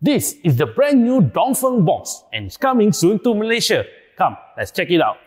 This is the brand new Dongfeng Box and it's coming soon to Malaysia. Come, let's check it out.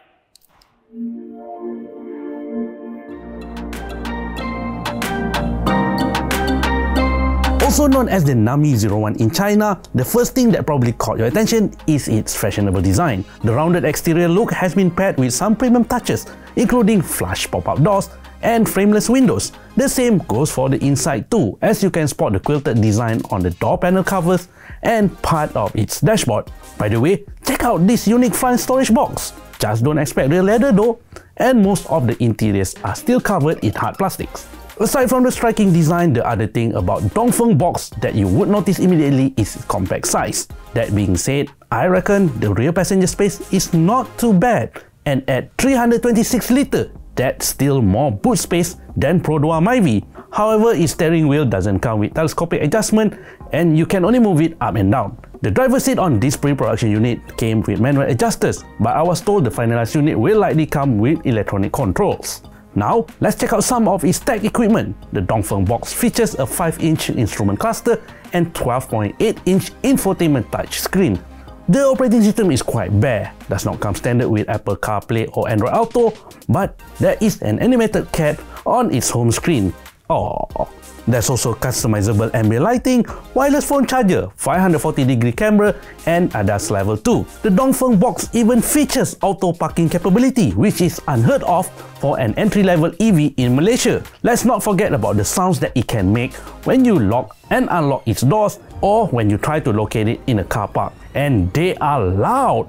Also known as the Nammi 01 in China, the first thing that probably caught your attention is its fashionable design. The rounded exterior look has been paired with some premium touches, including flush pop-up doors and frameless windows. The same goes for the inside too, as you can spot the quilted design on the door panel covers and part of its dashboard. By the way, check out this unique front storage box. Just don't expect real leather though, and most of the interiors are still covered in hard plastics. Aside from the striking design, the other thing about Dongfeng Box that you would notice immediately is its compact size. That being said, I reckon the rear passenger space is not too bad, and at 326 litre, that's still more boot space than Pro 2 Myvi. However, its steering wheel doesn't come with telescopic adjustment and you can only move it up and down. The driver's seat on this pre-production unit came with manual adjusters, but I was told the finalized unit will likely come with electronic controls. Now, let's check out some of its tech equipment. The Dongfeng Box features a 5-inch instrument cluster and 12.8-inch infotainment touchscreen. The operating system is quite bare, does not come standard with Apple CarPlay or Android Auto, but there is an animated cat on its home screen. Oh, there's also customizable ambient lighting, wireless phone charger, 540-degree camera, and ADAS Level 2. The Dongfeng Box even features auto parking capability, which is unheard of for an entry-level EV in Malaysia. Let's not forget about the sounds that it can make when you lock and unlock its doors or when you try to locate it in a car park. And they are loud!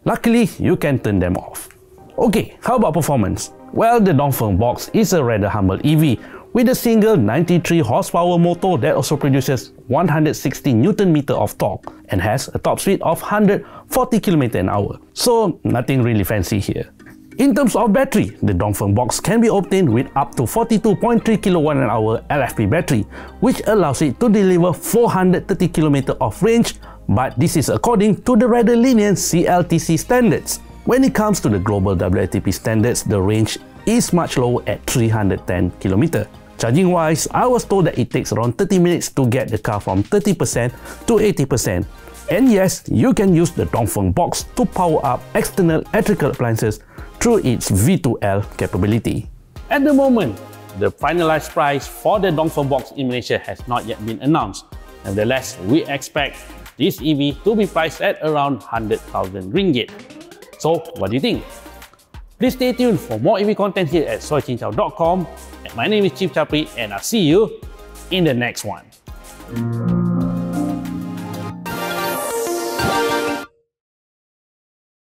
Luckily, you can turn them off. Okay, how about performance? Well, the Dongfeng Box is a rather humble EV with a single 93 horsepower motor that also produces 160 Nm of torque and has a top speed of 140 km/h. So, nothing really fancy here. In terms of battery, the Dongfeng Box can be obtained with up to 42.3 kWh LFP battery, which allows it to deliver 430 km of range, but this is according to the rather lenient CLTC standards. When it comes to the global WLTP standards, the range is much lower at 310 km. Charging wise, I was told that it takes around 30 minutes to get the car from 30% to 80%. And yes, you can use the Dongfeng Box to power up external electrical appliances through its V2L capability. At the moment, the finalized price for the Dongfeng Box in Malaysia has not yet been announced. Nevertheless, we expect this EV to be priced at around 100,000 ringgit. So, what do you think? Please stay tuned for more EV content here at soychinchao.com. My name is Chief Chapree and I'll see you in the next one.